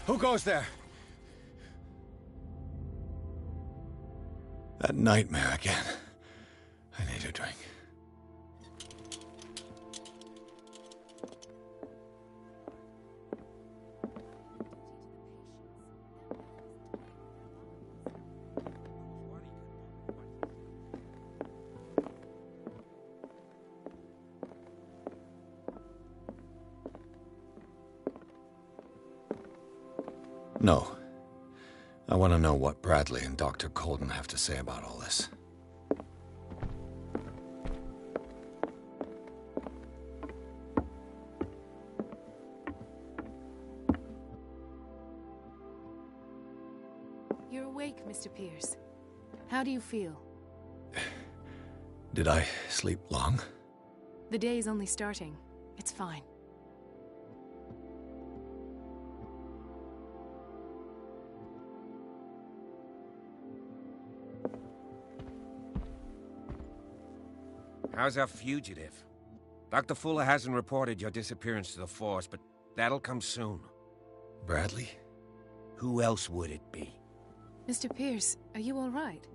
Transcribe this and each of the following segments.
Who goes there? That nightmare again. I need a drink. No. I want to know what Bradley and Dr. Colden have to say about all this. You're awake, Mr. Pierce. How do you feel? Did I sleep long? The day's only starting. It's fine. How's our fugitive? Dr. Fuller hasn't reported your disappearance to the Force, but that'll come soon. Bradley? Who else would it be? Mr. Pierce, are you all right?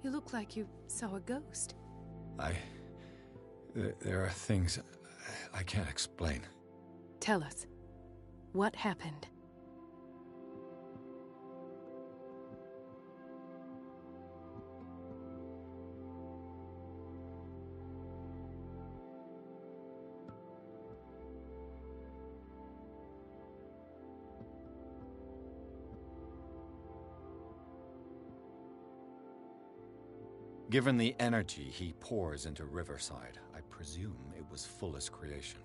You look like you saw a ghost. There are things I can't explain. Tell us. What happened? Given the energy he pours into Riverside, I presume it was Fuller's creation.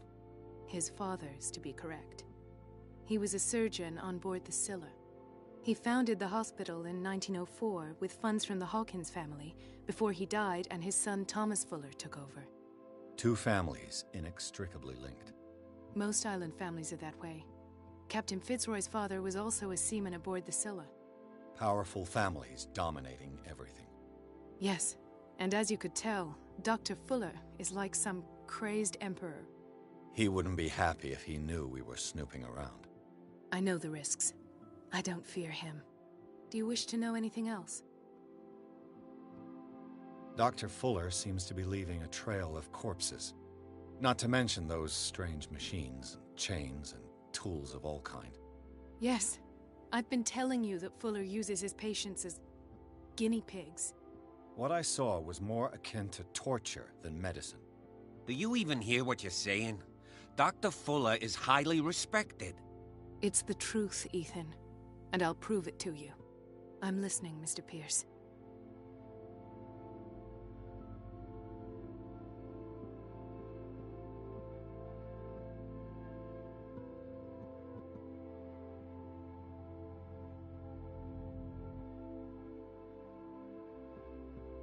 His father's, to be correct. He was a surgeon on board the Scylla. He founded the hospital in 1904 with funds from the Hawkins family before he died and his son Thomas Fuller took over. Two families inextricably linked. Most island families are that way. Captain Fitzroy's father was also a seaman aboard the Scylla. Powerful families dominating everything. Yes, and as you could tell, Dr. Fuller is like some crazed emperor. He wouldn't be happy if he knew we were snooping around. I know the risks. I don't fear him. Do you wish to know anything else? Dr. Fuller seems to be leaving a trail of corpses. Not to mention those strange machines, and chains, and tools of all kind. Yes. I've been telling you that Fuller uses his patients as guinea pigs. What I saw was more akin to torture than medicine. Do you even hear what you're saying? Dr. Fuller is highly respected. It's the truth, Ethan. And I'll prove it to you. I'm listening, Mr. Pierce.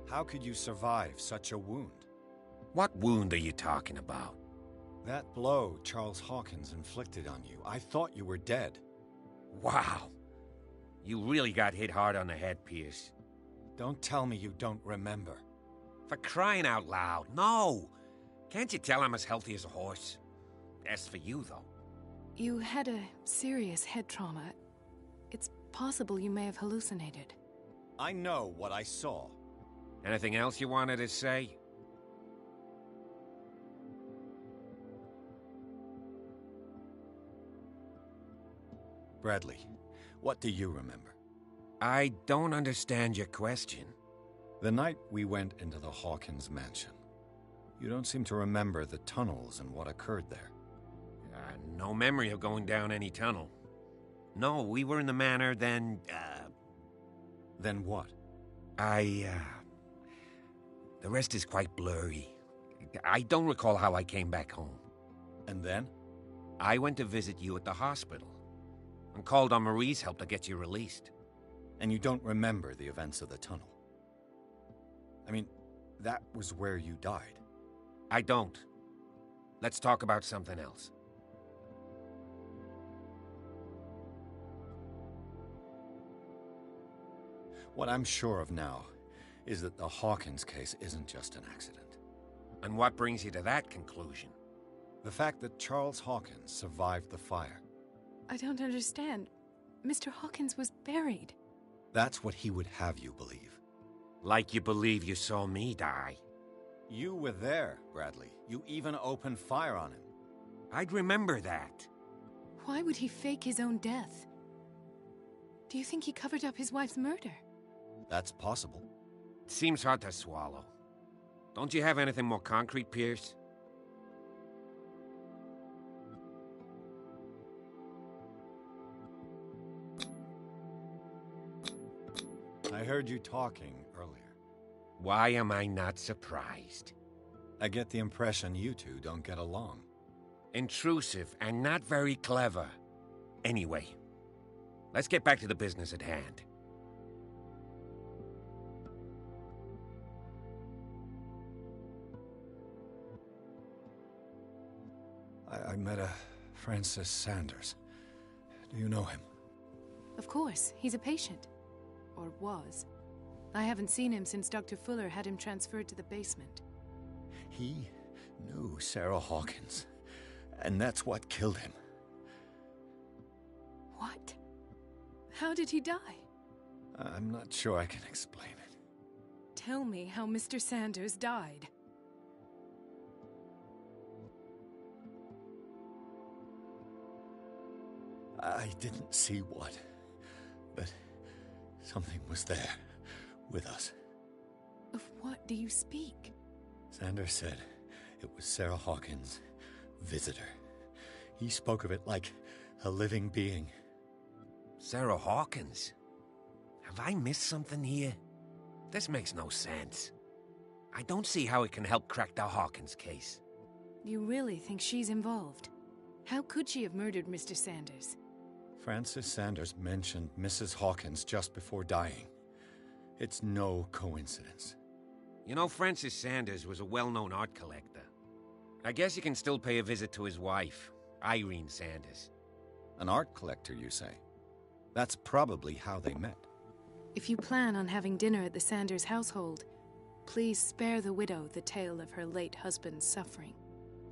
How could you survive such a wound? What wound are you talking about? That blow Charles Hawkins inflicted on you. I thought you were dead. Wow. You really got hit hard on the head, Pierce. Don't tell me you don't remember. For crying out loud, no! Can't you tell I'm as healthy as a horse? As for you, though. You had a serious head trauma. It's possible you may have hallucinated. I know what I saw. Anything else you wanted to say? Bradley, what do you remember? I don't understand your question. The night we went into the Hawkins mansion. You don't seem to remember the tunnels and what occurred there. No memory of going down any tunnel. No, we were in the manor, then, Then what? The rest is quite blurry. I don't recall how I came back home. And then? I went to visit you at the hospital, and called on Marie's help to get you released. And you don't remember the events of the tunnel? I mean, that was where you died. I don't. Let's talk about something else. What I'm sure of now is that the Hawkins case isn't just an accident. And what brings you to that conclusion? The fact that Charles Hawkins survived the fire. I don't understand. Mr. Hawkins was buried. That's what he would have you believe. Like you believe you saw me die. You were there, Bradley. You even opened fire on him. I'd remember that. Why would he fake his own death? Do you think he covered up his wife's murder? That's possible. It seems hard to swallow. Don't you have anything more concrete, Pierce? I heard you talking earlier. Why am I not surprised? I get the impression you two don't get along. Intrusive and not very clever. Anyway, let's get back to the business at hand. I met a Francis Sanders. Do you know him? Of course, he's a patient. Or was. I haven't seen him since Dr. Fuller had him transferred to the basement. He knew Sarah Hawkins, and that's what killed him. What? How did he die? I'm not sure I can explain it. Tell me how Mr. Sanders died. I didn't see what, but something was there, with us. Of what do you speak? Sanders said it was Sarah Hawkins' visitor. He spoke of it like a living being. Sarah Hawkins? Have I missed something here? This makes no sense. I don't see how it can help crack the Hawkins case. You really think she's involved? How could she have murdered Mr. Sanders? Francis Sanders mentioned Mrs. Hawkins just before dying. It's no coincidence. You know, Francis Sanders was a well-known art collector. I guess you can still pay a visit to his wife, Irene Sanders. An art collector, you say? That's probably how they met. If you plan on having dinner at the Sanders household, please spare the widow the tale of her late husband's suffering.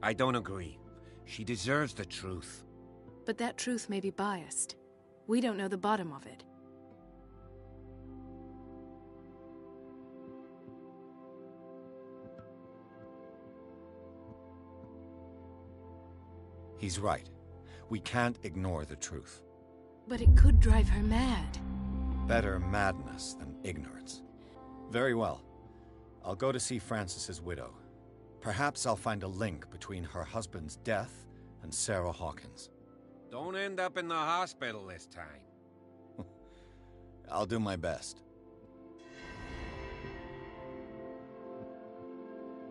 I don't agree. She deserves the truth. But that truth may be biased. We don't know the bottom of it. He's right. We can't ignore the truth. But it could drive her mad. Better madness than ignorance. Very well. I'll go to see Francis's widow. Perhaps I'll find a link between her husband's death and Sarah Hawkins. Don't end up in the hospital this time. I'll do my best.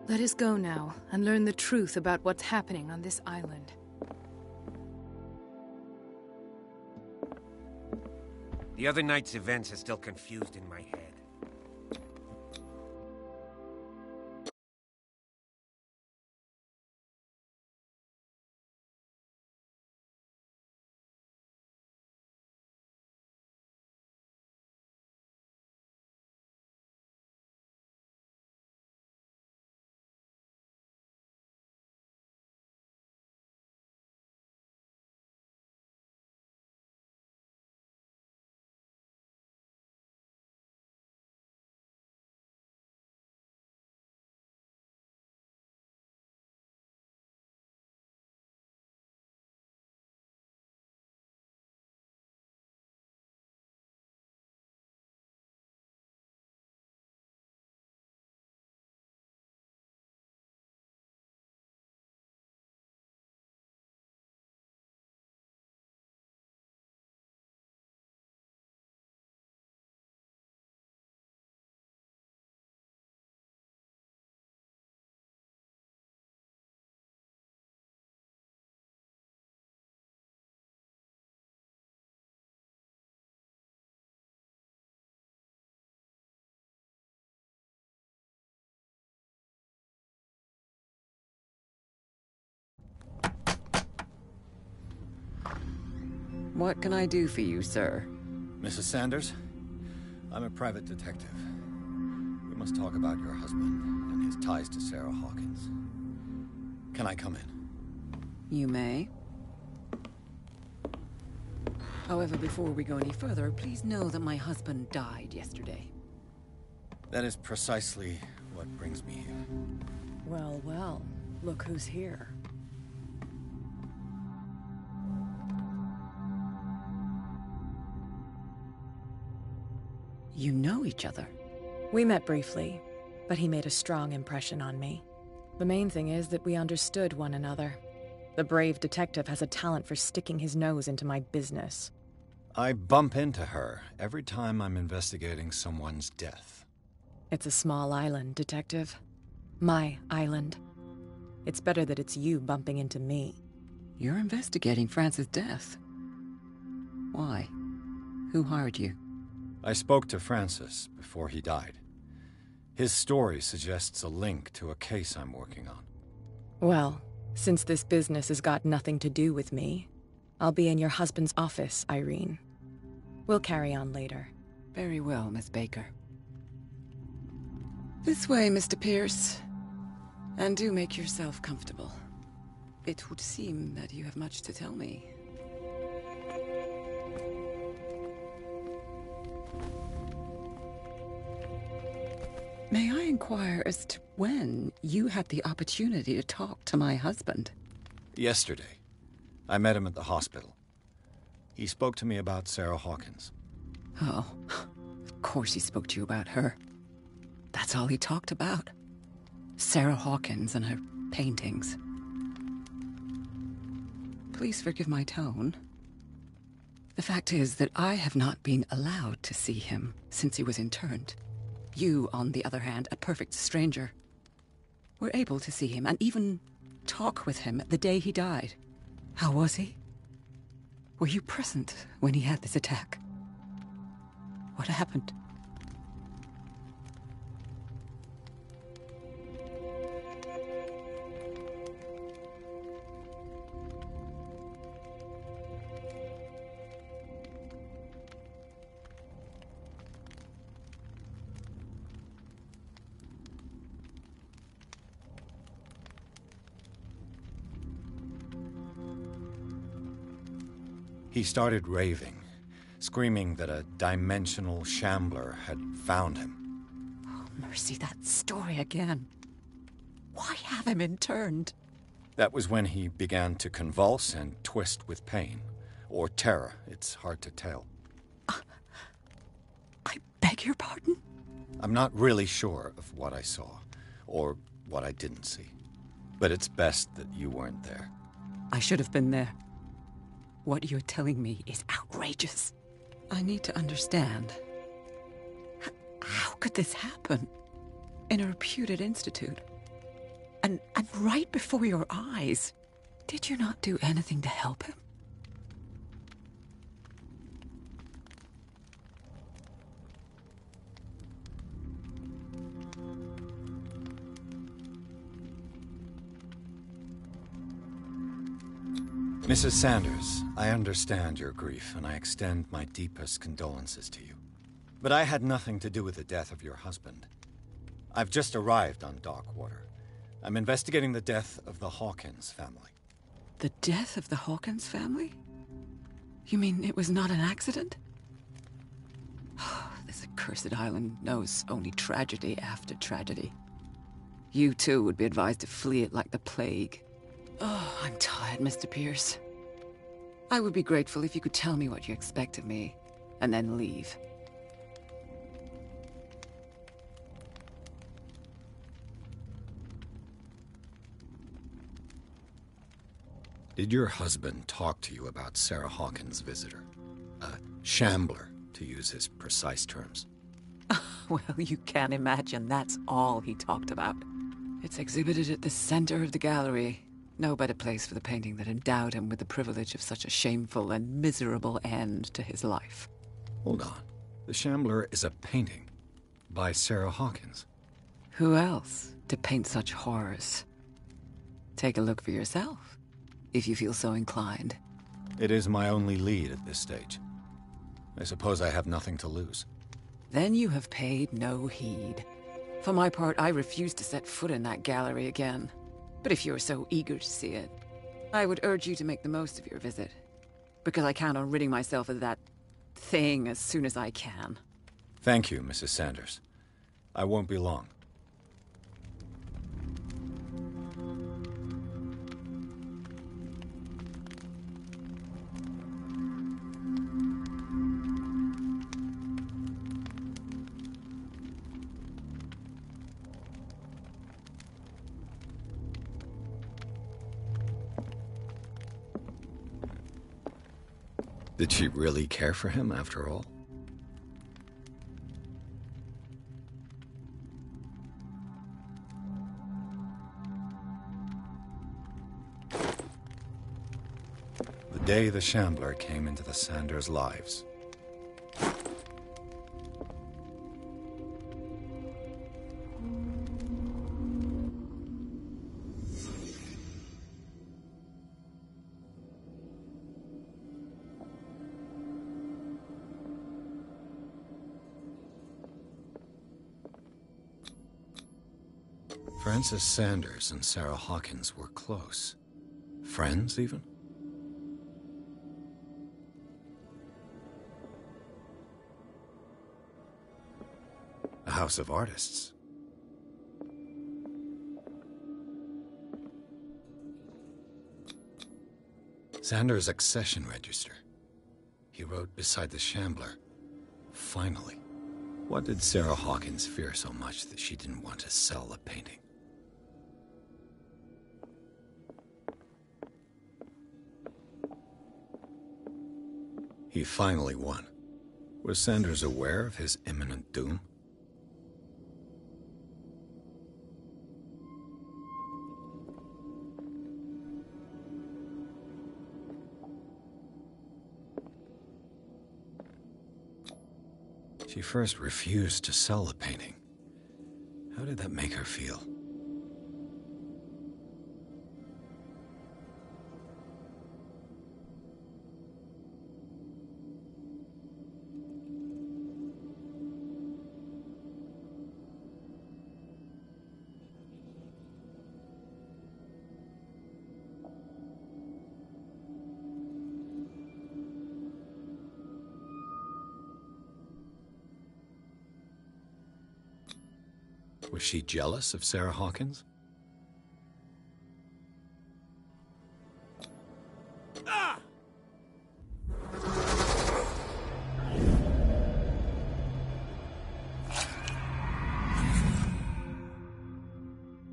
Let us go now and learn the truth about what's happening on this island. The other night's events are still confused in my head. What can I do for you, sir? Mrs. Sanders? I'm a private detective. We must talk about your husband and his ties to Sarah Hawkins. Can I come in? You may. However, before we go any further, please know that my husband died yesterday. That is precisely what brings me here. Well, well, look who's here. You know each other? We met briefly, but he made a strong impression on me. The main thing is that we understood one another. The brave detective has a talent for sticking his nose into my business. I bump into her every time I'm investigating someone's death. It's a small island, Detective. My island. It's better that it's you bumping into me. You're investigating Francis' death. Why? Who hired you? I spoke to Francis before he died. His story suggests a link to a case I'm working on. Well, since this business has got nothing to do with me, I'll be in your husband's office, Irene. We'll carry on later. Very well, Miss Baker. This way, Mr. Pierce. And do make yourself comfortable. It would seem that you have much to tell me. May I inquire as to when you had the opportunity to talk to my husband? Yesterday, I met him at the hospital. He spoke to me about Sarah Hawkins. Oh, of course he spoke to you about her. That's all he talked about. Sarah Hawkins and her paintings. Please forgive my tone. The fact is that I have not been allowed to see him since he was interned. You, on the other hand, a perfect stranger, were able to see him and even talk with him the day he died. How was he? Were you present when he had this attack? What happened? He started raving, screaming that a dimensional shambler had found him. Oh, mercy, that story again. Why have him interned? That was when he began to convulse and twist with pain, or terror. It's hard to tell. I beg your pardon? I'm not really sure of what I saw, or what I didn't see. But it's best that you weren't there. I should have been there. What you're telling me is outrageous. I need to understand. How could this happen? In a reputed institute? And right before your eyes? Did you not do anything to help him? Mrs. Sanders, I understand your grief, and I extend my deepest condolences to you. But I had nothing to do with the death of your husband. I've just arrived on Darkwater. I'm investigating the death of the Hawkins family. The death of the Hawkins family? You mean it was not an accident? This accursed island knows only tragedy after tragedy. You too would be advised to flee it like the plague. Oh, I'm tired, Mr. Pierce. I would be grateful if you could tell me what you expect of me, and then leave. Did your husband talk to you about Sarah Hawkins' visitor? A shambler, to use his precise terms. Well, you can imagine that's all he talked about. It's exhibited at the center of the gallery. No better place for the painting that endowed him with the privilege of such a shameful and miserable end to his life. Hold on. The Shambler is a painting by Sarah Hawkins. Who else to paint such horrors? Take a look for yourself, if you feel so inclined. It is my only lead at this stage. I suppose I have nothing to lose. Then you have paid no heed. For my part, I refuse to set foot in that gallery again. But if you're so eager to see it, I would urge you to make the most of your visit. because I count on ridding myself of that thing as soon as I can. Thank you, Mrs. Sanders. I won't be long. Did she really care for him after all? The day the Shambler came into the Sanders' lives. Francis Sanders and Sarah Hawkins were close. Friends, even? A house of artists. Sanders' accession register. He wrote beside the Shambler, "Finally." What did Sarah Hawkins fear so much that she didn't want to sell the painting? He finally won. Was Sanders aware of his imminent doom? She first refused to sell the painting. How did that make her feel? Was she jealous of Sarah Hawkins?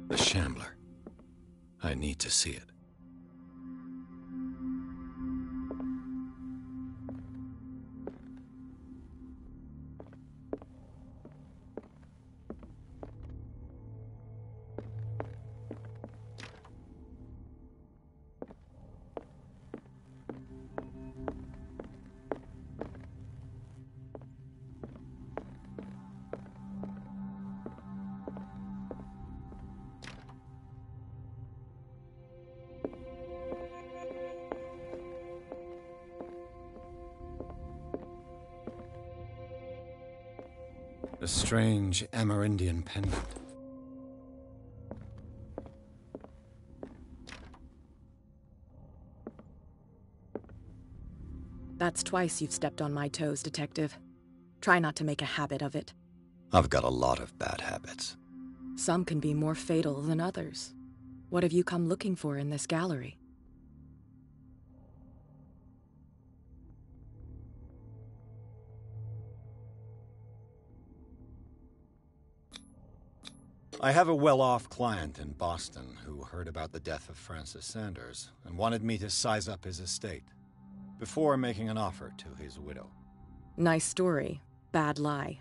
The Shambler. I need to see it. A strange Amerindian pendant. That's twice you've stepped on my toes, Detective. Try not to make a habit of it. I've got a lot of bad habits. Some can be more fatal than others. What have you come looking for in this gallery? I have a well-off client in Boston who heard about the death of Francis Sanders and wanted me to size up his estate before making an offer to his widow. Nice story. Bad lie.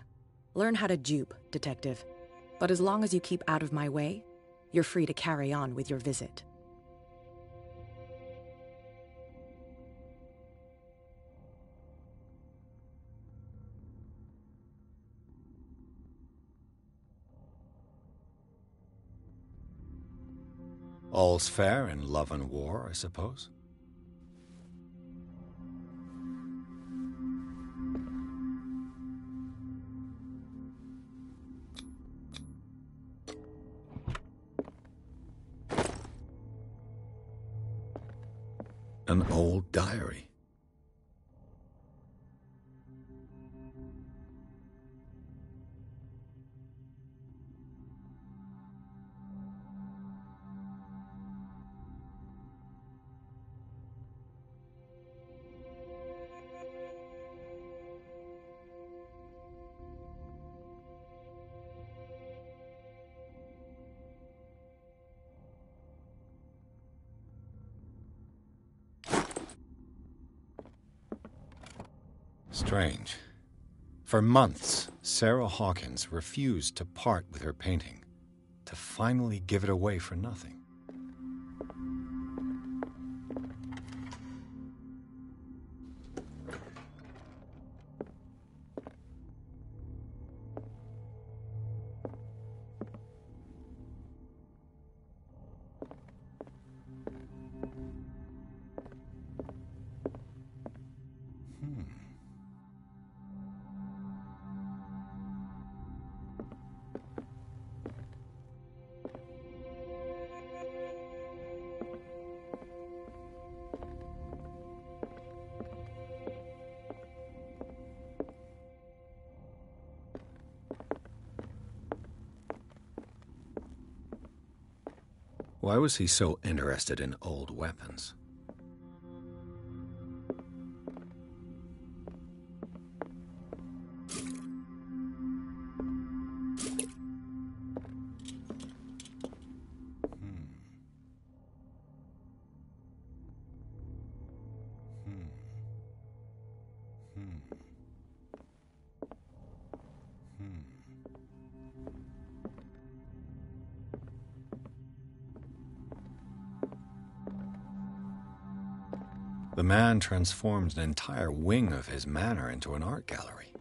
Learn how to dupe, Detective. But as long as you keep out of my way, you're free to carry on with your visit. All's fair in love and war, I suppose? An old diary. Strange. For months, Sarah Hawkins refused to part with her painting, to finally give it away for nothing. Why was he so interested in old weapons? The man transforms an entire wing of his manor into an art gallery.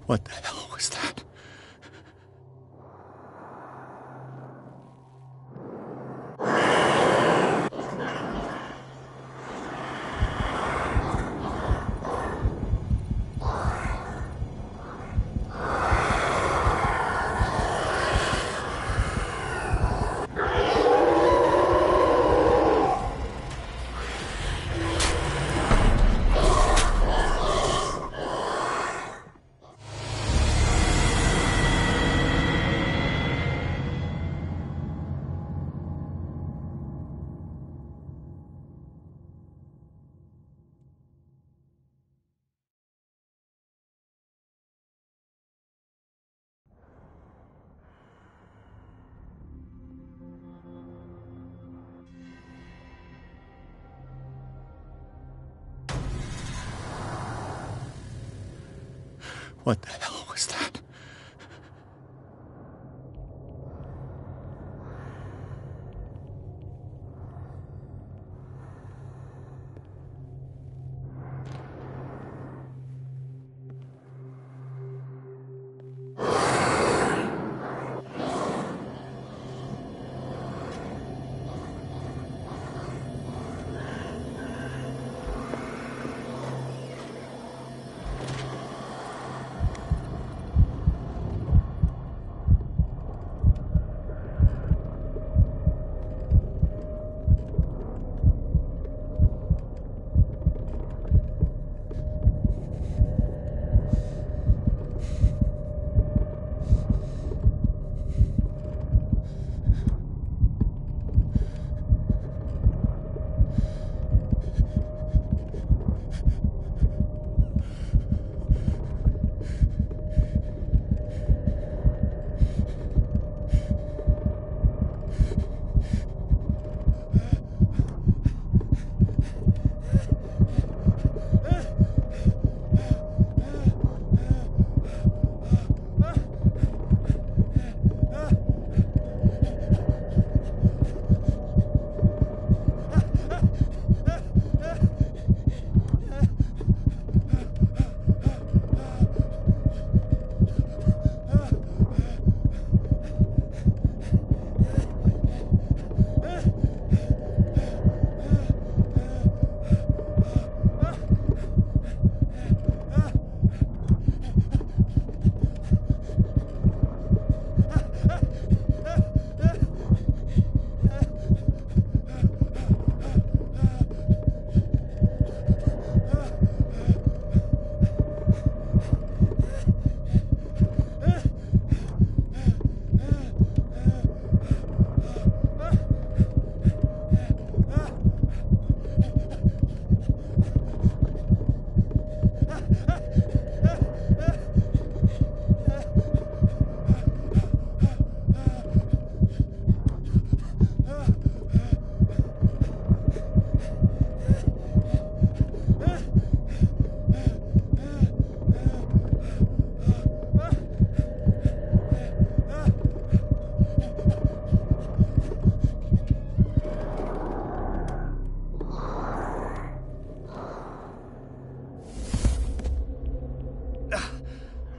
What the hell was that? What the hell was that?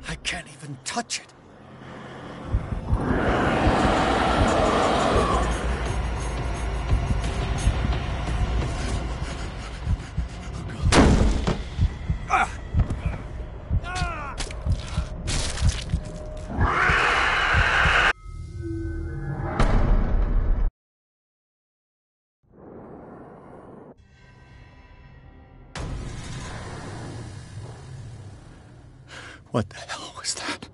I can't even touch it. What the hell was that?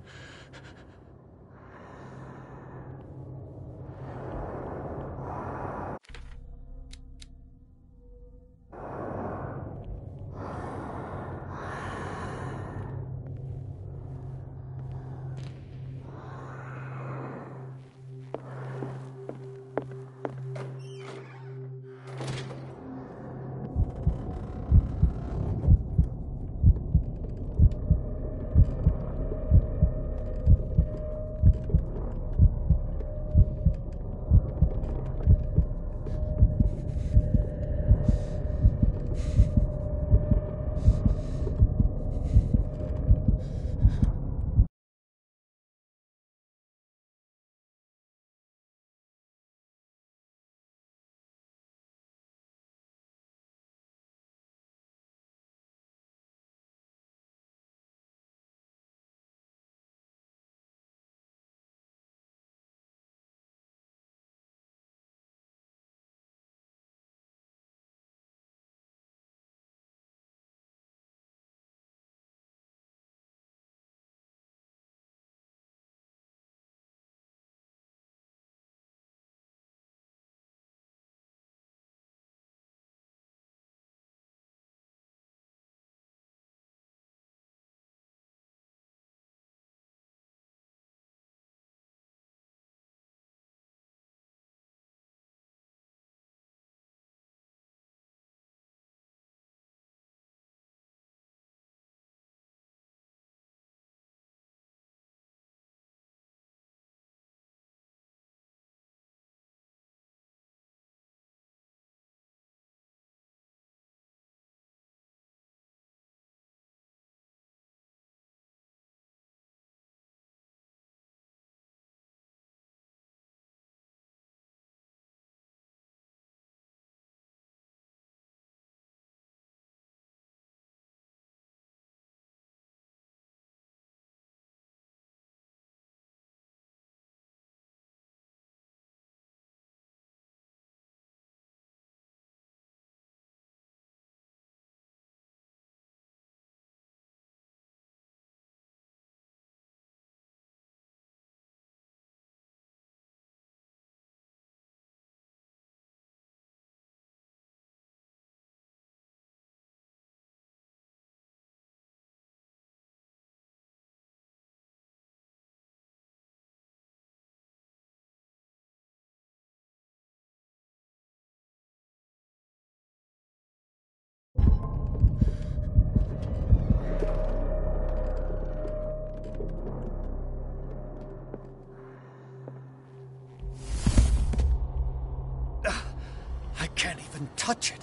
I can't even touch it.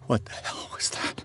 What the hell was that?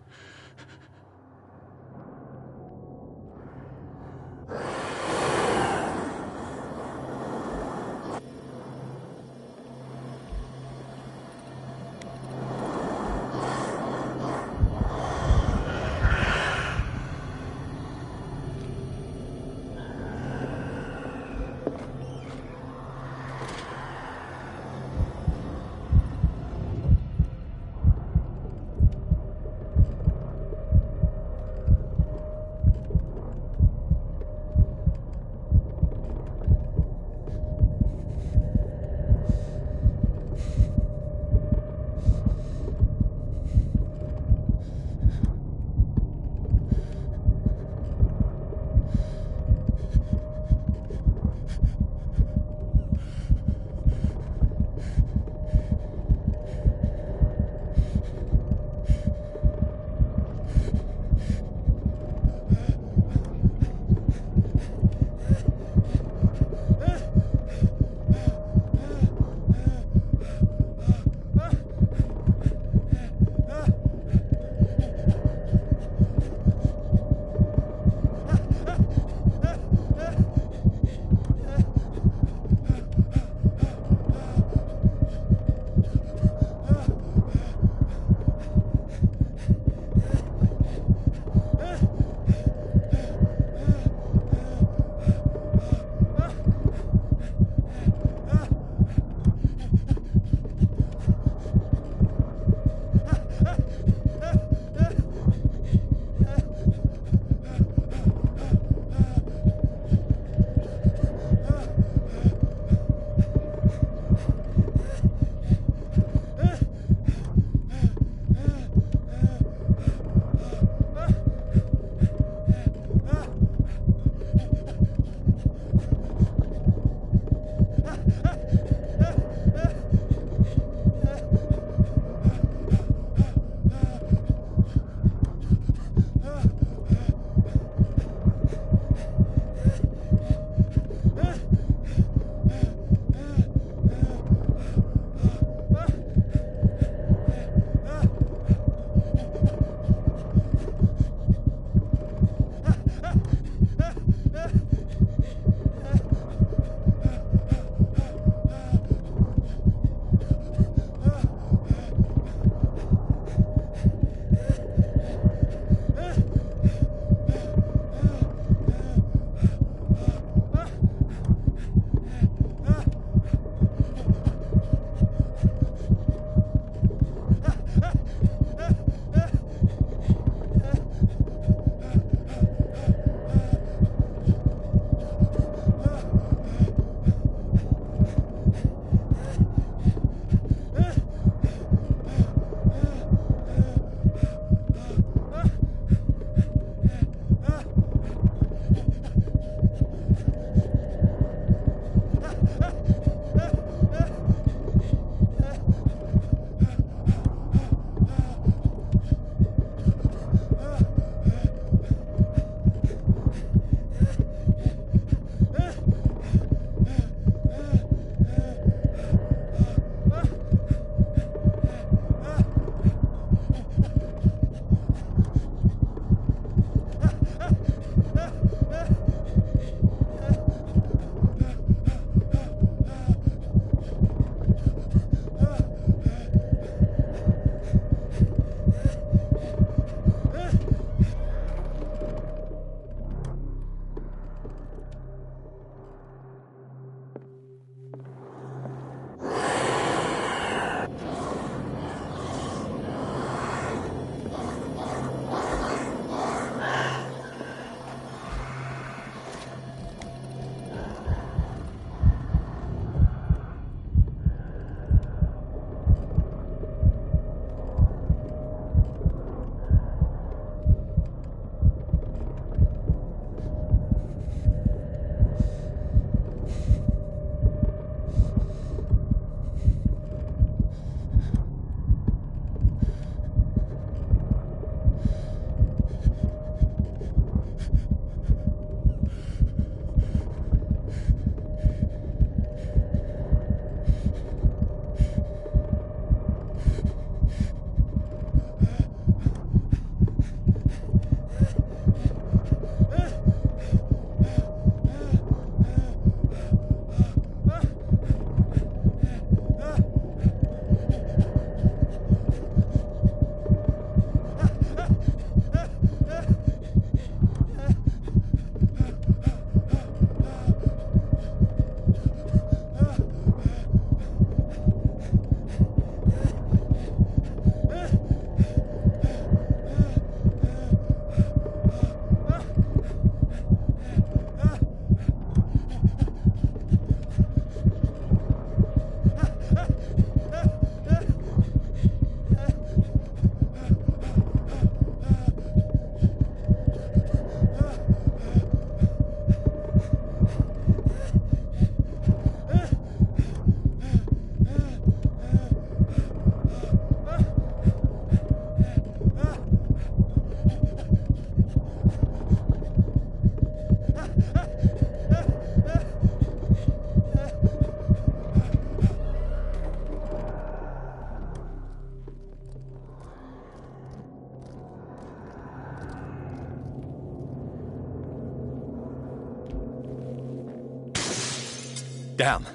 Damn.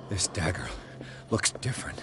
This dagger looks different.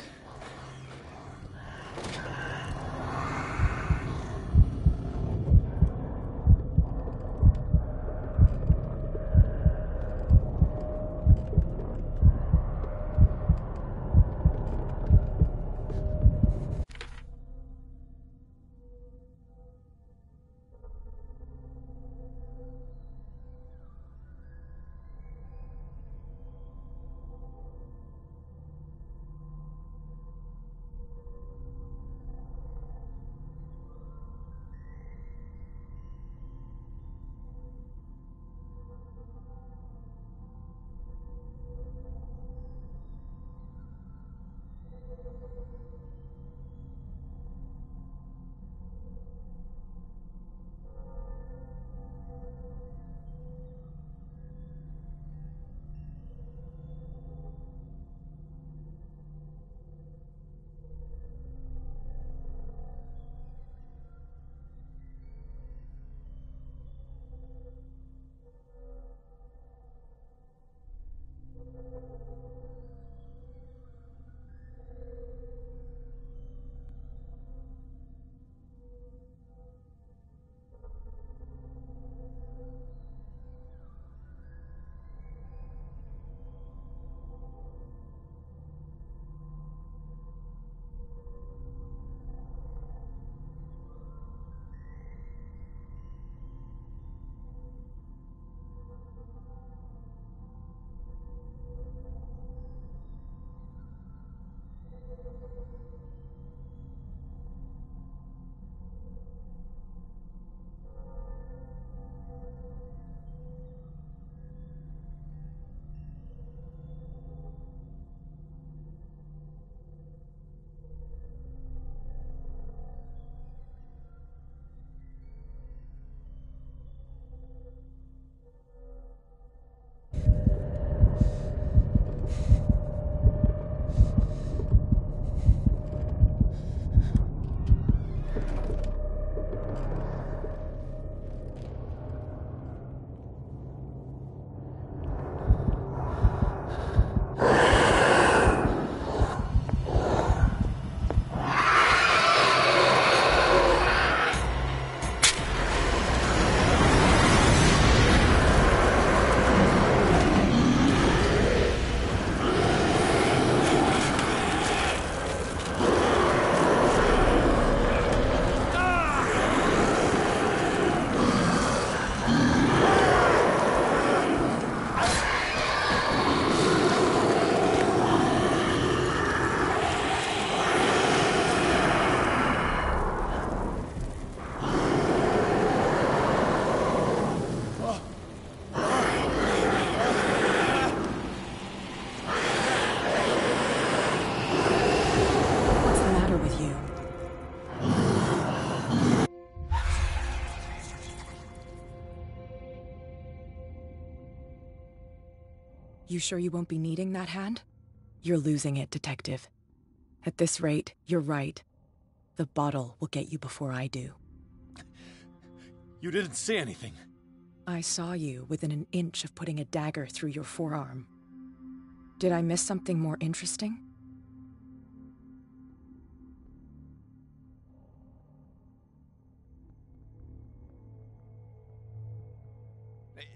You sure you won't be needing that hand? You're losing it, Detective. At this rate, you're right. The bottle will get you before I do. You didn't see anything. I saw you within an inch of putting a dagger through your forearm. Did I miss something more interesting?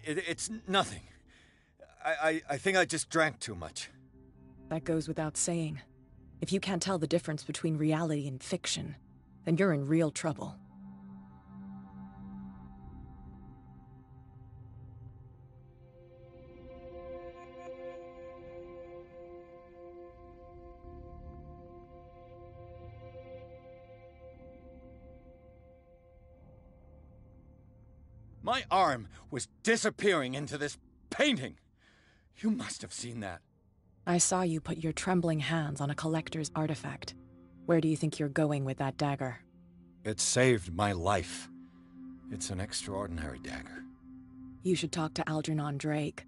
It's nothing. I think I just drank too much. That goes without saying. If you can't tell the difference between reality and fiction, then you're in real trouble. My arm was disappearing into this painting. You must have seen that. I saw you put your trembling hands on a collector's artifact. Where do you think you're going with that dagger? It saved my life. It's an extraordinary dagger. You should talk to Algernon Drake.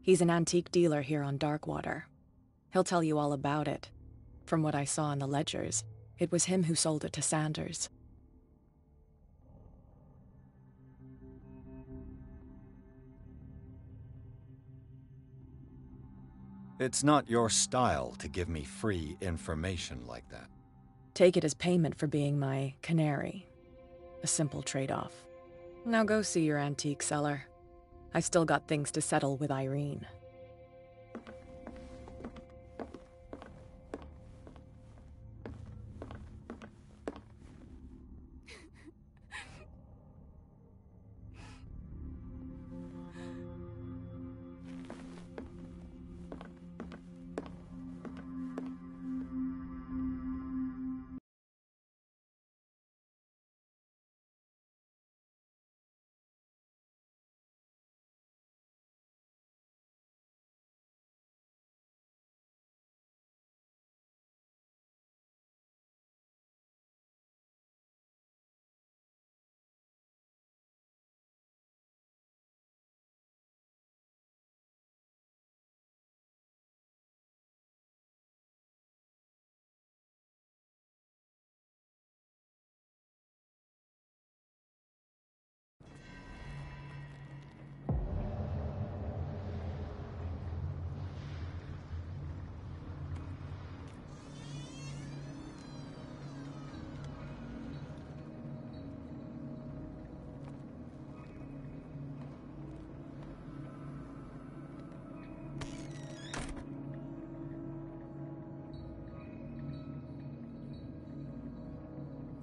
He's an antique dealer here on Darkwater. He'll tell you all about it. From what I saw in the ledgers, it was him who sold it to Sanders. It's not your style to give me free information like that. Take it as payment for being my canary. A simple trade-off. Now go see your antique seller. I still got things to settle with Irene.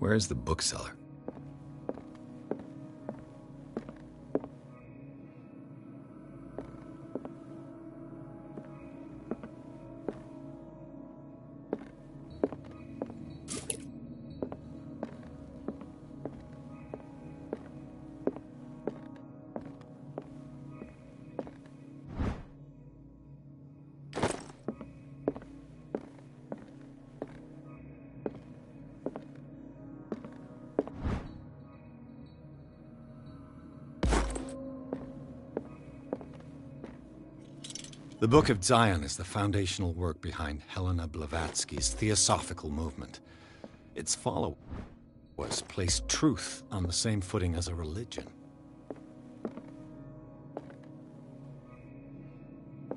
Where's the bookseller? The Book of Zion is the foundational work behind Helena Blavatsky's Theosophical movement. Its followers placed truth on the same footing as a religion.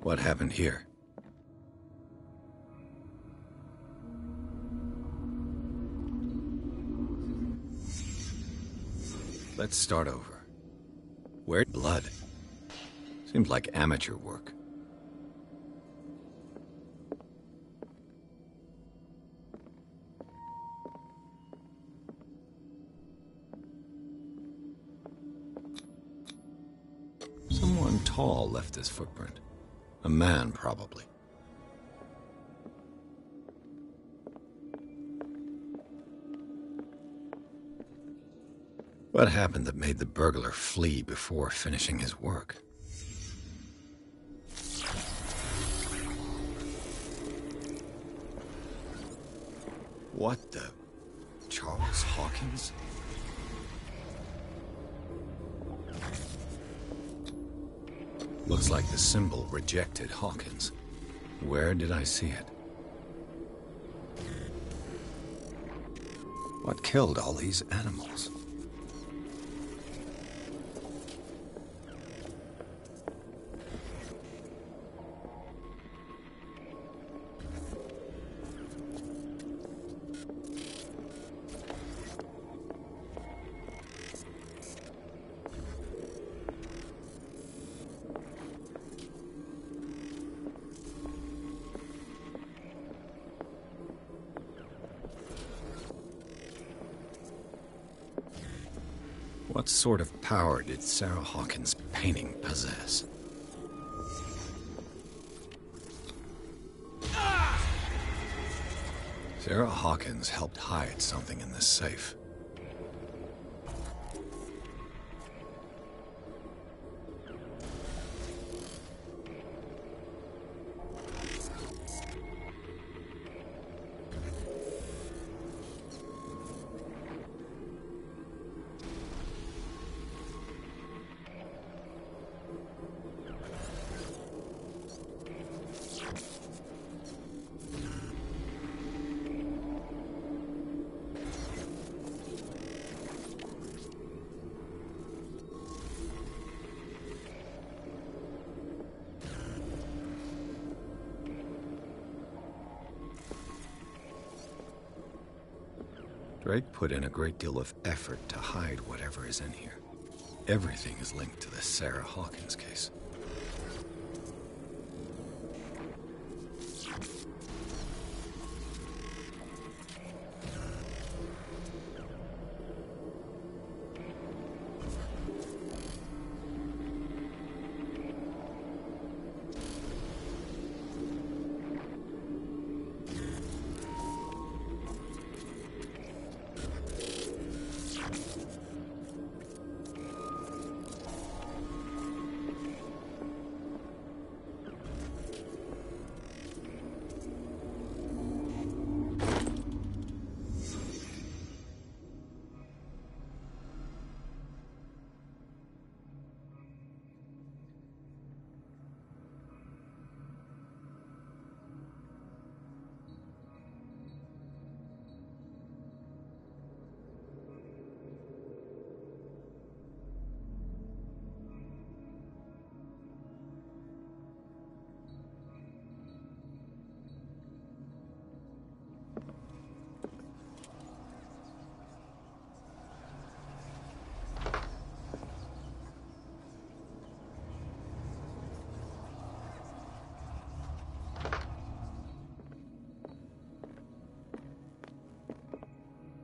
What happened here? Let's start over. Where blood? Seems like amateur work. Someone tall left this footprint. A man, probably. What happened that made the burglar flee before finishing his work? What the... Charles Hawkins? Looks like the symbol rejected Hawkins. Where did I see it? What killed all these animals? What sort of power did Sarah Hawkins' painting possess? Sarah Hawkins helped hide something in this safe. Drake put in a great deal of effort to hide whatever is in here. Everything is linked to the Sarah Hawkins case.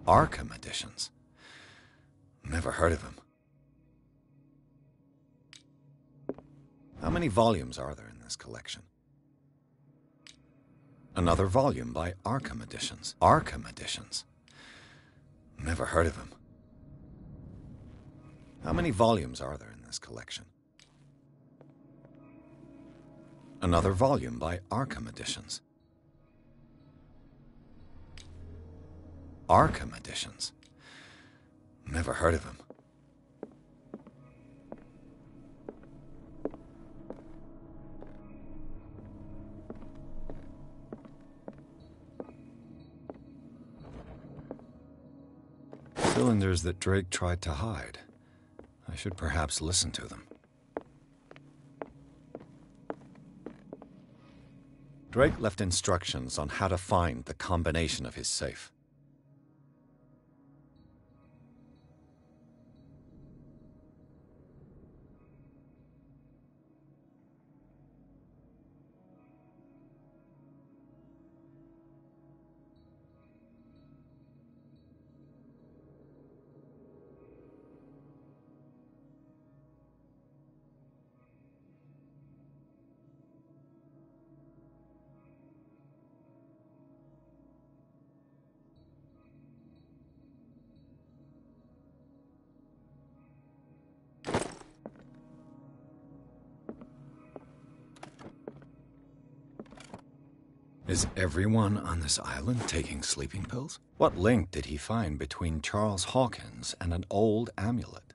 Arkham editions. Never heard of him. How many volumes are there in this collection? Another volume by Arkham Editions. Arkham Editions. Never heard of him. How many volumes are there in this collection? Another volume by Arkham Editions. Arkham Editions. Never heard of him. Cylinders that Drake tried to hide. I should perhaps listen to them. Drake left instructions on how to find the combination of his safe. Is everyone on this island taking sleeping pills? What link did he find between Charles Hawkins and an old amulet?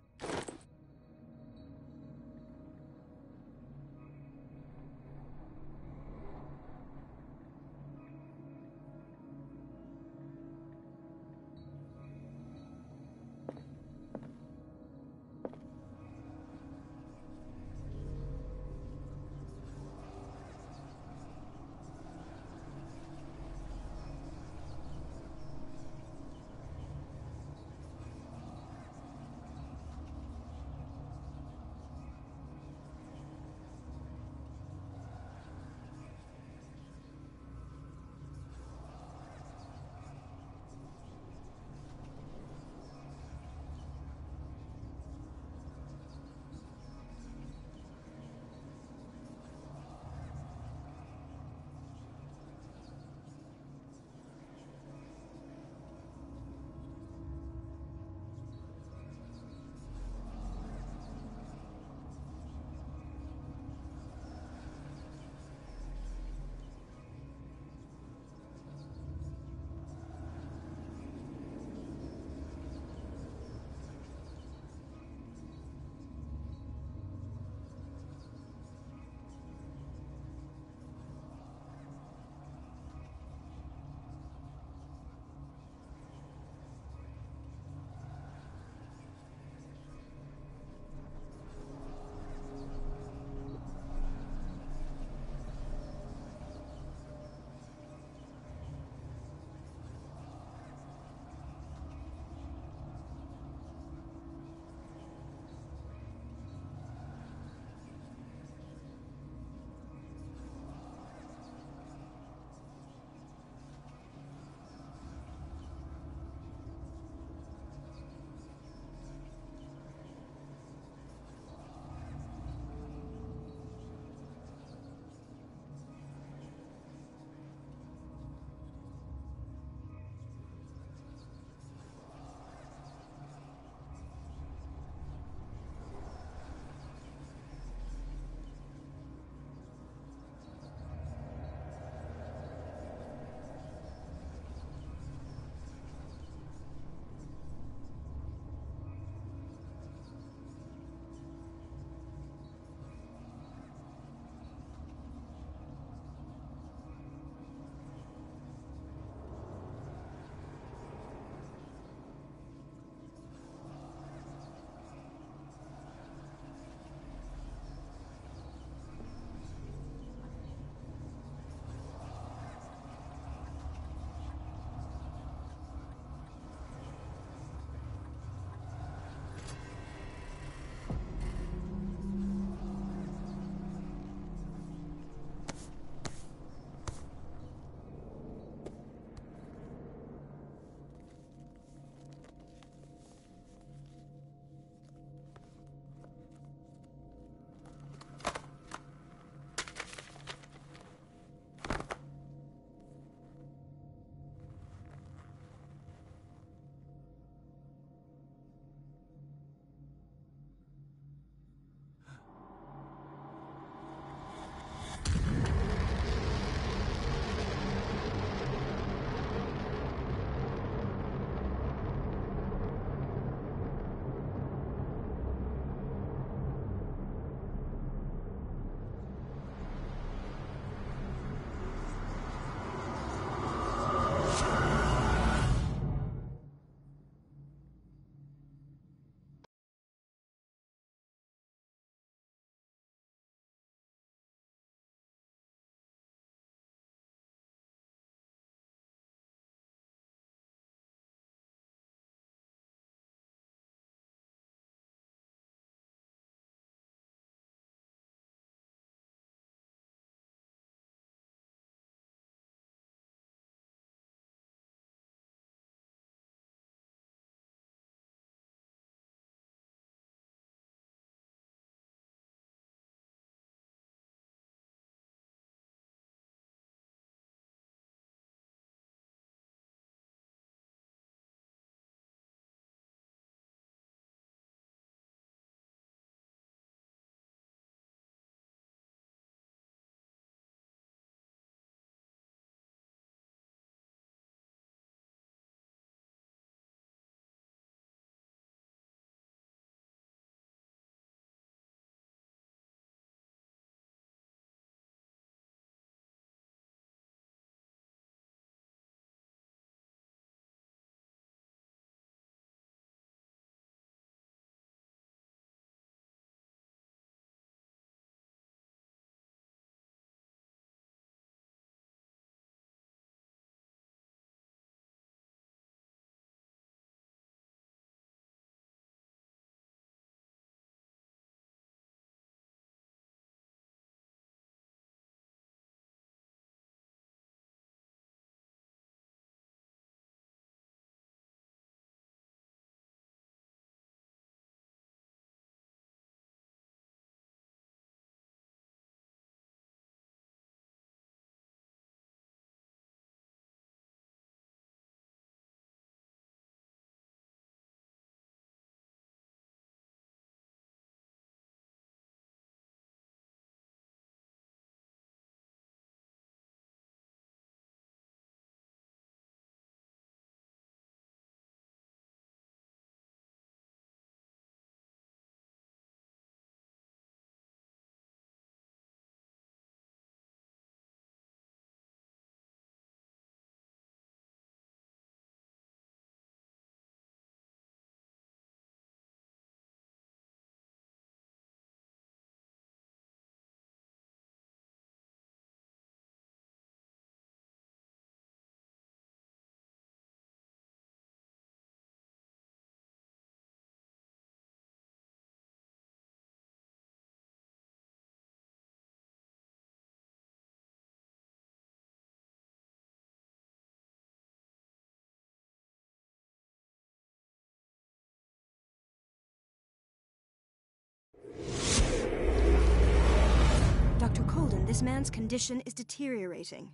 This man's condition is deteriorating.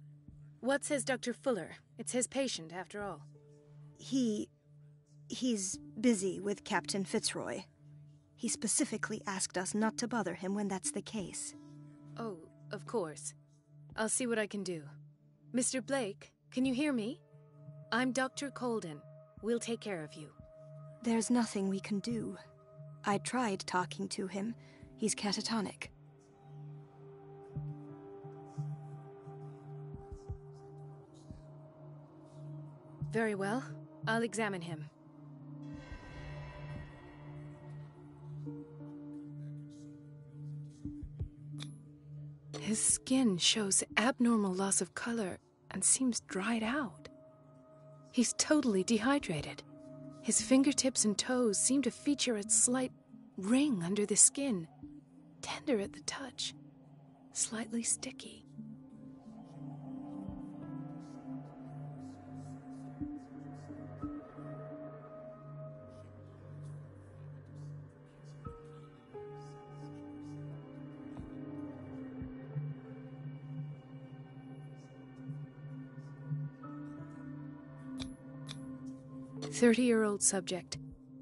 What says Dr. Fuller? It's his patient, after all. He's busy with Captain Fitzroy. He specifically asked us not to bother him when that's the case. Oh, of course. I'll see what I can do. Mr. Blake, can you hear me? I'm Dr. Colden. We'll take care of you. There's nothing we can do. I tried talking to him. He's catatonic. Very well. I'll examine him. His skin shows abnormal loss of color and seems dried out. He's totally dehydrated. His fingertips and toes seem to feature a slight ring under the skin, tender at the touch, slightly sticky. "30-year-old subject.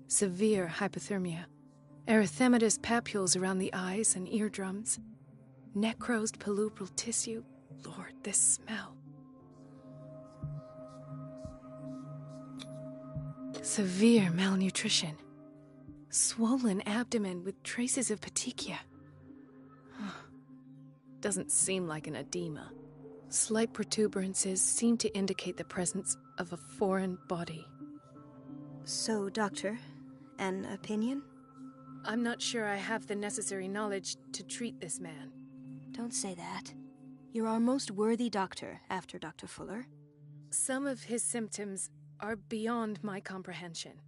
Severe hypothermia. Erythematous papules around the eyes and eardrums. Necrosed palpebral tissue. Lord, this smell. Severe malnutrition. Swollen abdomen with traces of petechia. Doesn't seem like an edema. Slight protuberances seem to indicate the presence of a foreign body. So, Doctor, an opinion? I'm not sure I have the necessary knowledge to treat this man. Don't say that. You're our most worthy doctor after Dr. Fuller. Some of his symptoms are beyond my comprehension.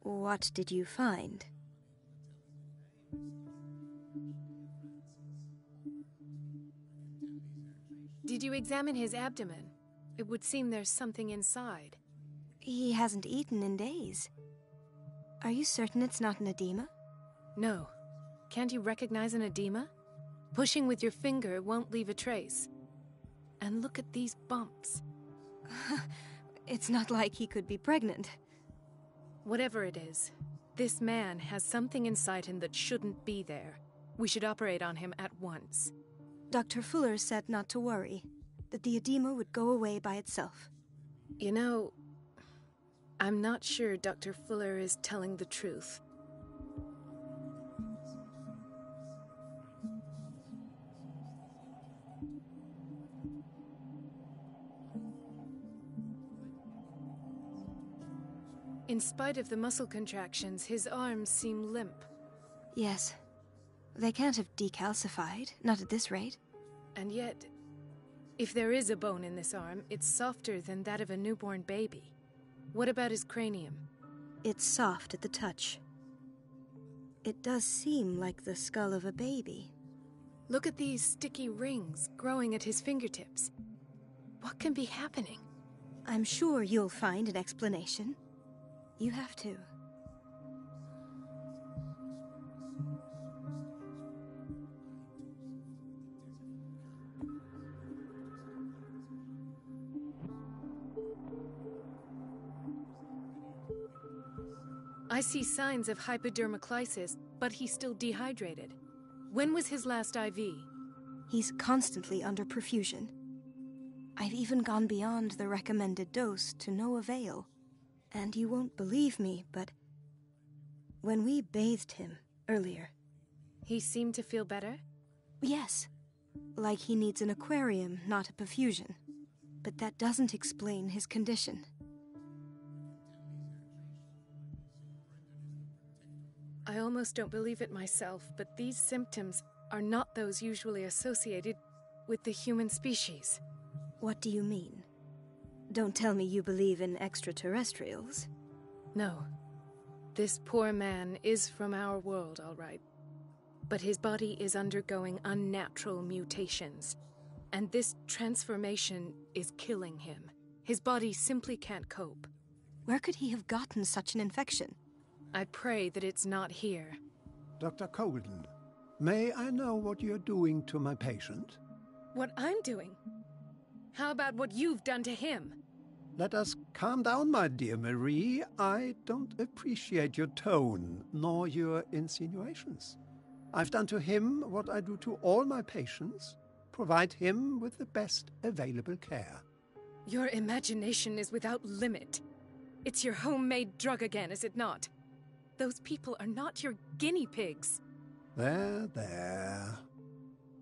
What did you find? Did you examine his abdomen? It would seem there's something inside. He hasn't eaten in days. Are you certain it's not an edema? No. Can't you recognize an edema? Pushing with your finger won't leave a trace. And look at these bumps. It's not like he could be pregnant. Whatever it is, this man has something inside him that shouldn't be there. We should operate on him at once. Dr. Fuller said not to worry, that the edema would go away by itself. You know, I'm not sure Dr. Fuller is telling the truth. In spite of the muscle contractions, his arms seem limp. Yes. They can't have decalcified, not at this rate. And yet, if there is a bone in this arm, it's softer than that of a newborn baby. What about his cranium? It's soft at the touch. It does seem like the skull of a baby. Look at these sticky rings growing at his fingertips. What can be happening? I'm sure you'll find an explanation. You have to. I see signs of hypodermoclysis, but he's still dehydrated. When was his last IV? He's constantly under perfusion. I've even gone beyond the recommended dose to no avail. And you won't believe me, but when we bathed him earlier... He seemed to feel better? Yes. Like he needs an aquarium, not a perfusion. But that doesn't explain his condition. I almost don't believe it myself, but these symptoms are not those usually associated with the human species. What do you mean? Don't tell me you believe in extraterrestrials. No. This poor man is from our world, all right. But his body is undergoing unnatural mutations. And this transformation is killing him. His body simply can't cope. Where could he have gotten such an infection? I pray that it's not here. Dr. Colden, may I know what you're doing to my patient? What I'm doing? How about what you've done to him? Let us calm down, my dear Marie. I don't appreciate your tone, nor your insinuations. I've done to him what I do to all my patients. Provide him with the best available care. Your imagination is without limit. It's your homemade drug again, is it not? Those people are not your guinea pigs. There, there.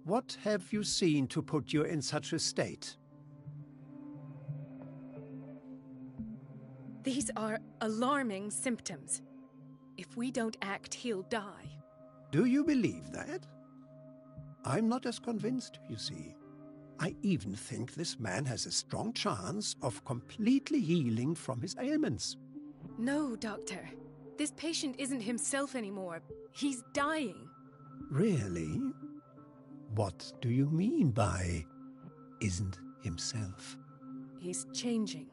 What have you seen to put you in such a state? These are alarming symptoms. If we don't act, he'll die. Do you believe that? I'm not as convinced, you see. I even think this man has a strong chance of completely healing from his ailments. No, Doctor. This patient isn't himself anymore. He's dying. Really? What do you mean by isn't himself? He's changing.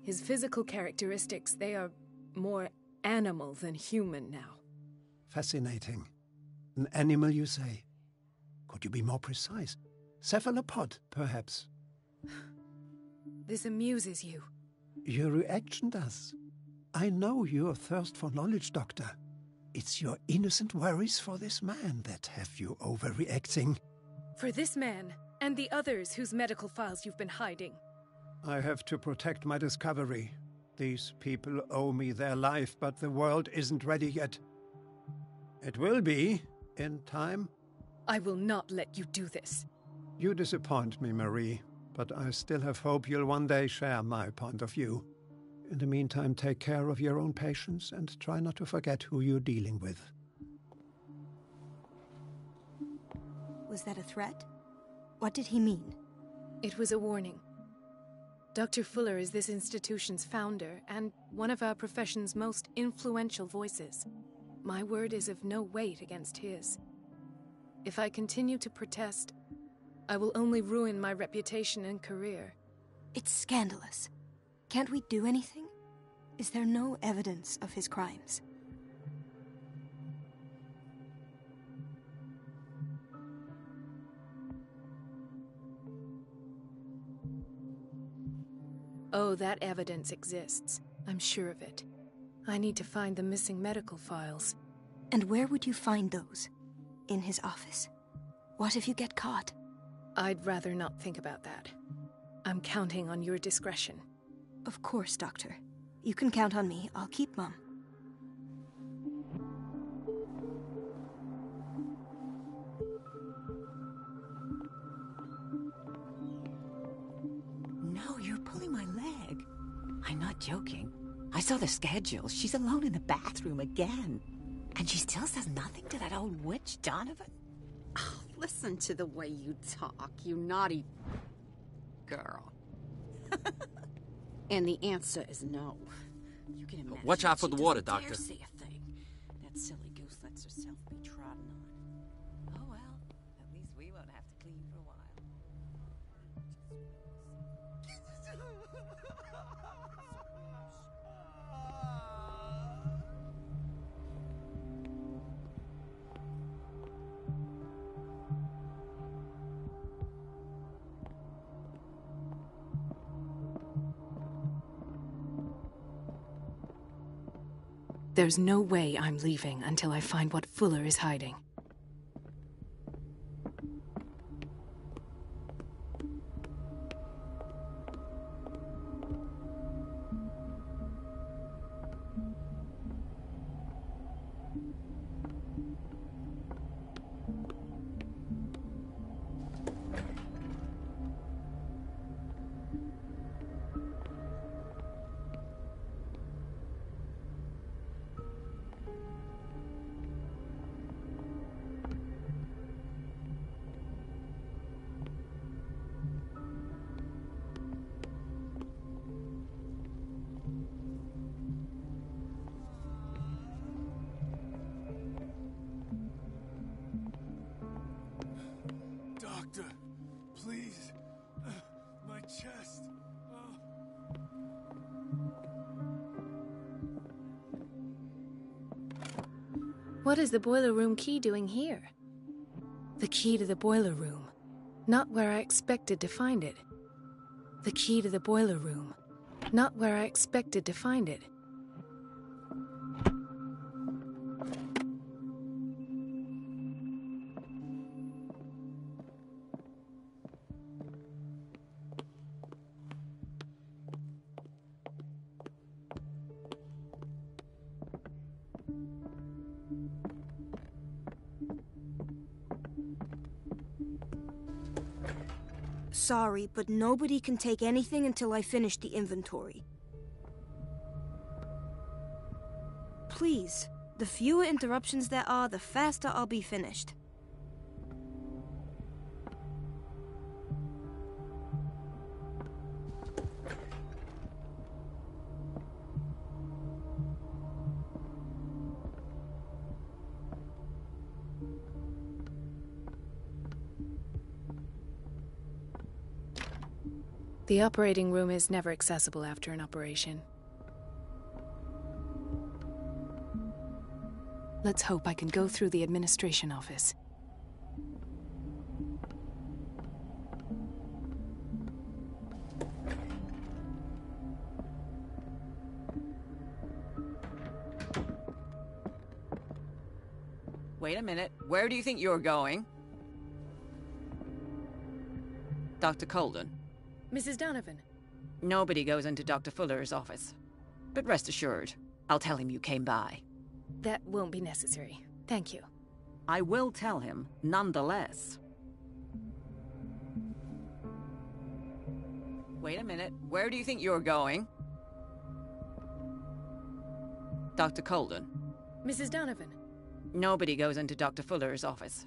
His physical characteristics, they are more animal than human now. Fascinating. An animal, you say? Could you be more precise? Cephalopod, perhaps? This amuses you. Your reaction does. I know your thirst for knowledge, Doctor. It's your innocent worries for this man that have you overreacting. For this man, and the others whose medical files you've been hiding. I have to protect my discovery. These people owe me their life, but the world isn't ready yet. It will be, in time. I will not let you do this. You disappoint me, Marie, but I still have hope you'll one day share my point of view. In the meantime, take care of your own patients and try not to forget who you're dealing with. Was that a threat? What did he mean? It was a warning. Dr. Fuller is this institution's founder and one of our profession's most influential voices. My word is of no weight against his. If I continue to protest, I will only ruin my reputation and career. It's scandalous. Can't we do anything? Is there no evidence of his crimes? Oh, that evidence exists. I'm sure of it. I need to find the missing medical files. And where would you find those? In his office? What if you get caught? I'd rather not think about that. I'm counting on your discretion. Of course, Doctor. You can count on me. I'll keep Mum. No, you're pulling my leg. I'm not joking. I saw the schedule. She's alone in the bathroom again. And she still says nothing to that old witch, Donovan. Oh, listen to the way you talk, you naughty girl. And the answer is no. You can imagine. Watch out for she the water, doesn't dare Doctor. say a thing. That silly goose lets herself be trodden on. Oh well, at least we won't have to clean for a while. There's no way I'm leaving until I find what Fuller is hiding. Doctor, please. My chest. What is the boiler room key doing here? The key to the boiler room. Not where I expected to find it. The key to the boiler room. Not where I expected to find it. Sorry, but nobody can take anything until I finish the inventory. Please, the fewer interruptions there are, the faster I'll be finished. The operating room is never accessible after an operation. Let's hope I can go through the administration office. Wait a minute. Where do you think you're going? Dr. Colden. Mrs. Donovan. Nobody goes into Dr. Fuller's office. But rest assured, I'll tell him you came by. That won't be necessary. Thank you. I will tell him, nonetheless. Wait a minute. Where do you think you're going? Dr. Colden. Mrs. Donovan. Nobody goes into Dr. Fuller's office.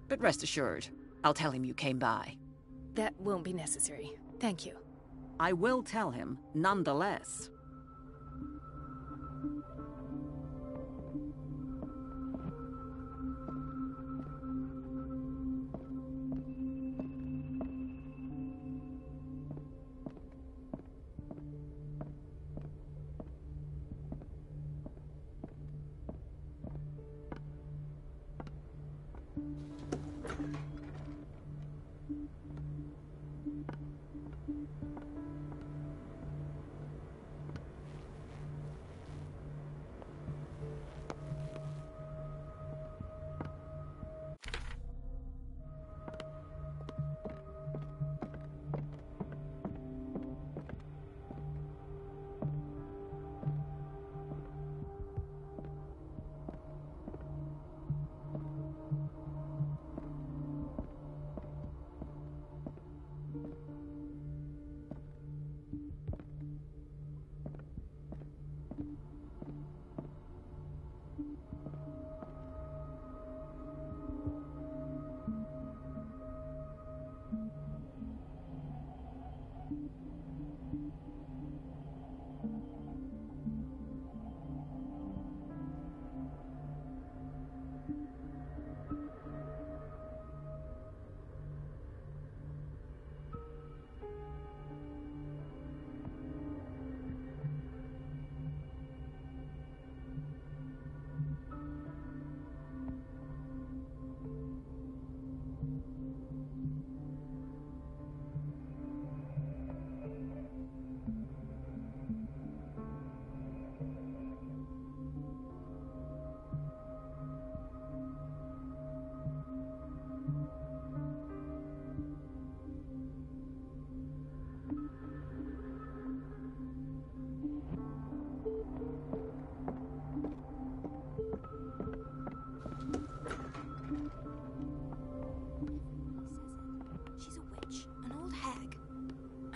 But rest assured, I'll tell him you came by. That won't be necessary. Thank you. I will tell him, nonetheless.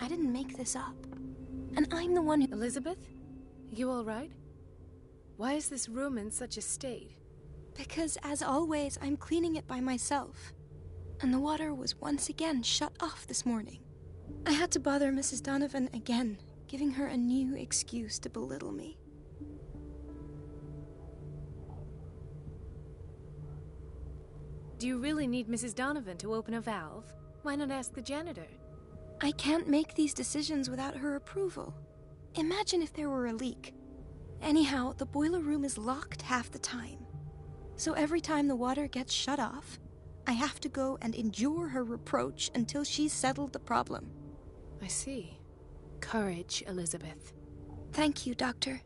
I didn't make this up. And I'm the one who— Elizabeth? You all right? Why is this room in such a state? Because, as always, I'm cleaning it by myself. And the water was once again shut off this morning. I had to bother Mrs. Donovan again, giving her a new excuse to belittle me. Do you really need Mrs. Donovan to open a valve? Why not ask the janitor? I can't make these decisions without her approval. Imagine if there were a leak. Anyhow, the boiler room is locked half the time. So every time the water gets shut off, I have to go and endure her reproach until she's settled the problem. I see. Courage, Elizabeth. Thank you, Doctor.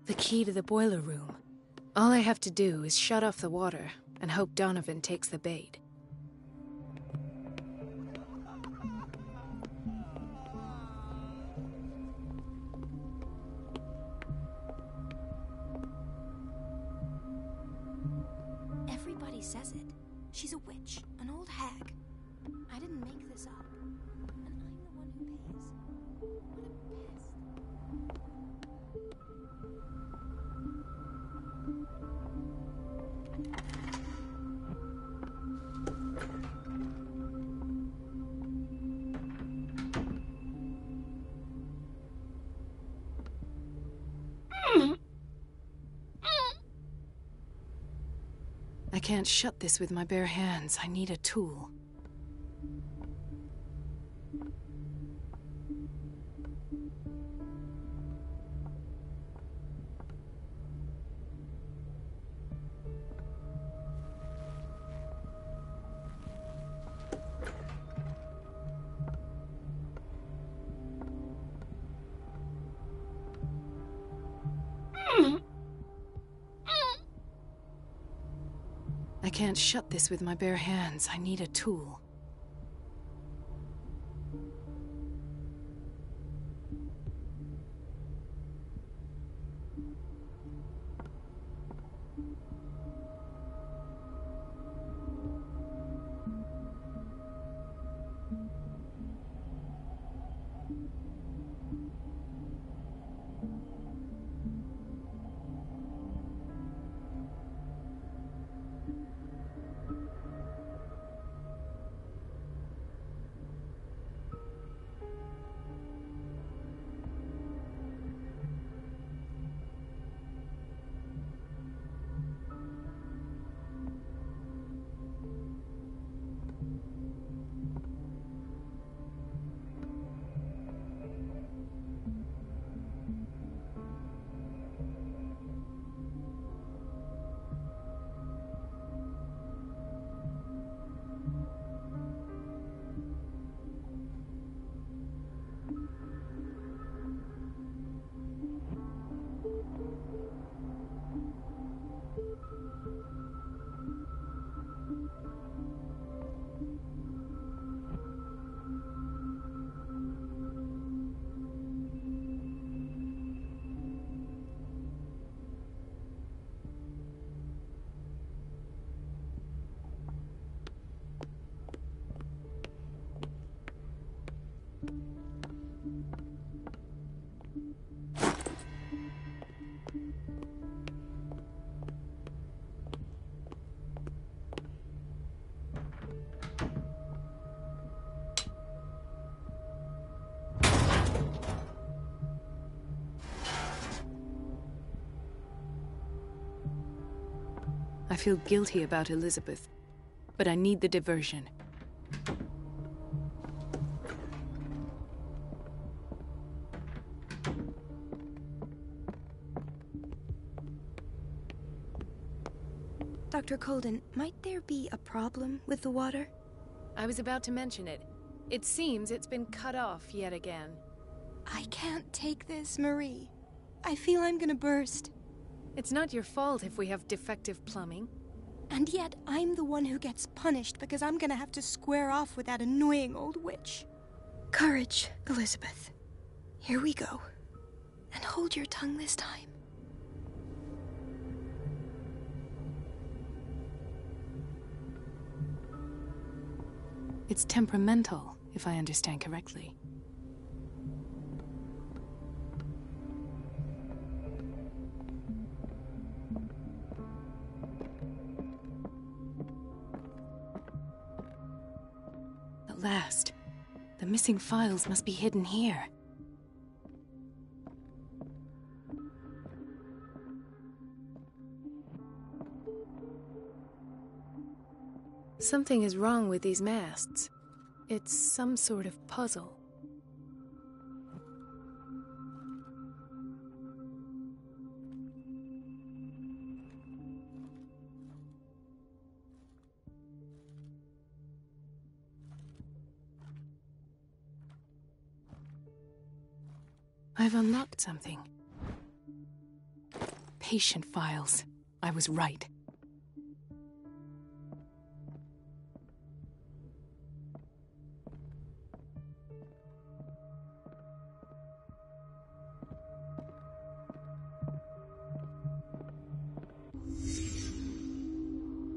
The key to the boiler room. All I have to do is shut off the water and hope Donovan takes the bait. Everybody says it. She's a witch, an old hag. I didn't make this up. And I'm the one who pays. What a pest. I can't shut this with my bare hands. I need a tool. I can't shut this with my bare hands. I need a tool. I feel guilty about Elizabeth, but I need the diversion. Dr. Colden, might there be a problem with the water? I was about to mention it. It seems it's been cut off yet again. I can't take this, Marie. I feel I'm gonna burst. It's not your fault if we have defective plumbing. And yet, I'm the one who gets punished because I'm gonna have to square off with that annoying old witch. Courage, Elizabeth. Here we go. And hold your tongue this time. It's temperamental, if I understand correctly. At last. The missing files must be hidden here. Something is wrong with these masts. It's some sort of puzzle. I've unlocked something. Patient files. I was right.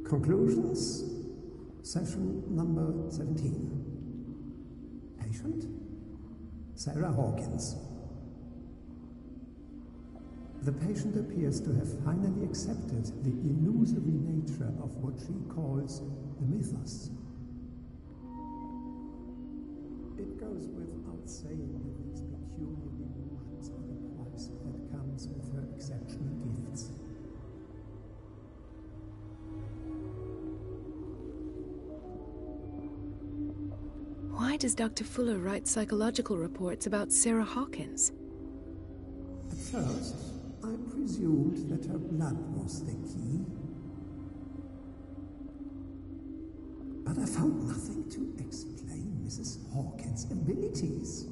Conclusions, session number 17. Patient, Sarah Hawkins. The patient appears to have finally accepted the illusory nature of what she calls the mythos. It goes without saying that these peculiar illusions are the price that comes with her exceptional gifts. Why does Dr. Fuller write psychological reports about Sarah Hawkins? At first, I presumed that her blood was the key. But I found nothing to explain Mrs. Hawkins' abilities.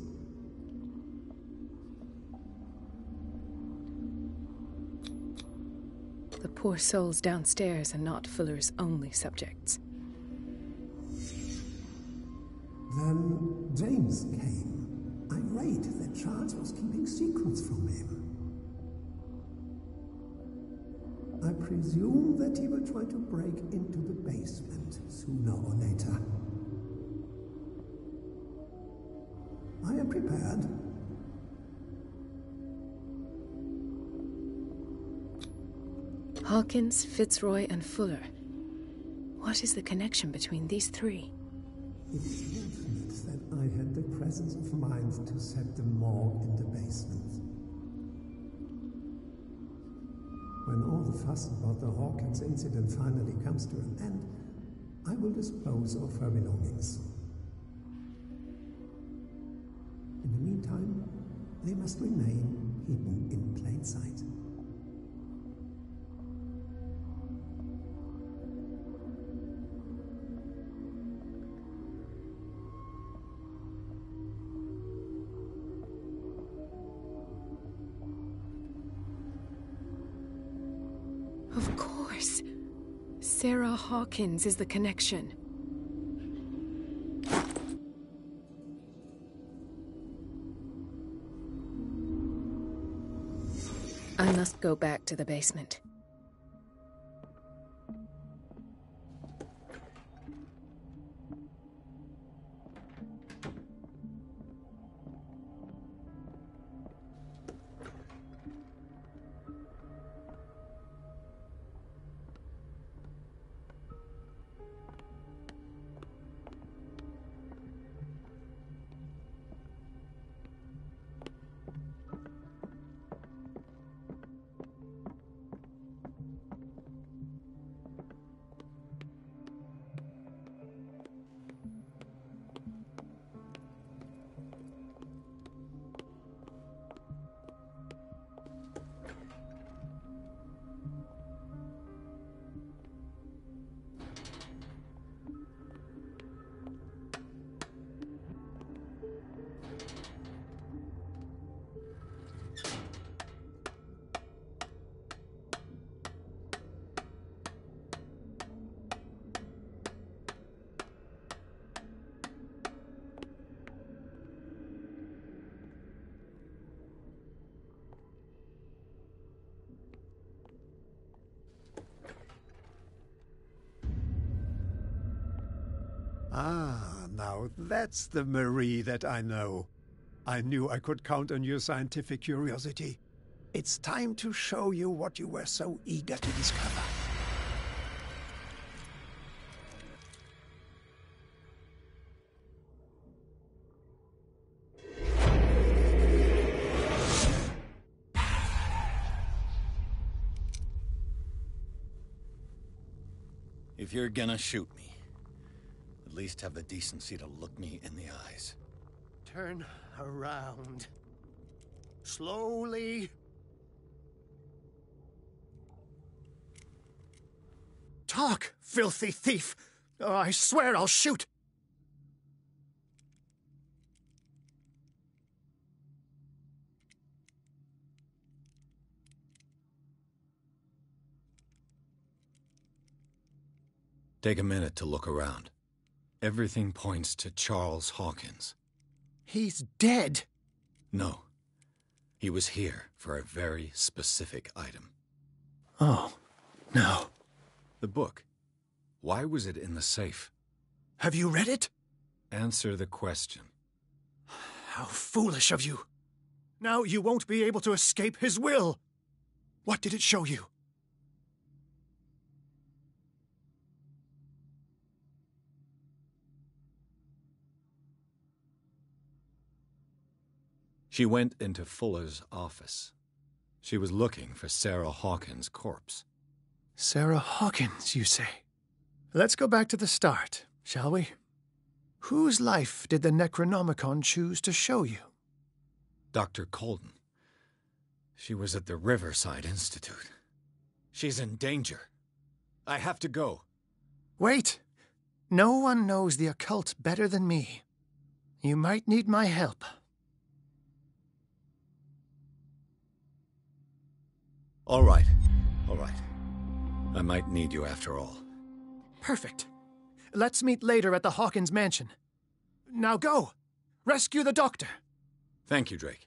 The poor souls downstairs are not Fuller's only subjects. Then James came, irate that Charles was keeping secrets from him. I presume that he will try to break into the basement sooner or later. I am prepared. Hawkins, Fitzroy, and Fuller. What is the connection between these three? It is fortunate that I had the presence of mind to set the morgue in the basement. When all the fuss about the Hawkins incident finally comes to an end, I will dispose of her belongings. In the meantime, they must remain hidden in plain sight. Of course. Sarah Hawkins is the connection. I must go back to the basement. Ah, now that's the Marie that I know. I knew I could count on your scientific curiosity. It's time to show you what you were so eager to discover. If you're gonna shoot me, at least have the decency to look me in the eyes. Turn around. Slowly. Talk, filthy thief! Or I swear I'll shoot! Take a minute to look around. Everything points to Charles Hawkins. He's dead! No. He was here for a very specific item. Oh, no. The book. Why was it in the safe? Have you read it? Answer the question. How foolish of you. Now you won't be able to escape his will. What did it show you? She went into Fuller's office. She was looking for Sarah Hawkins' corpse. Sarah Hawkins, you say? Let's go back to the start, shall we? Whose life did the Necronomicon choose to show you? Dr. Colden. She was at the Riverside Institute. She's in danger. I have to go. Wait. No one knows the occult better than me. You might need my help. All right. I might need you after all. Perfect. Let's meet later at the Hawkins mansion. Now go! Rescue the doctor! Thank you, Drake.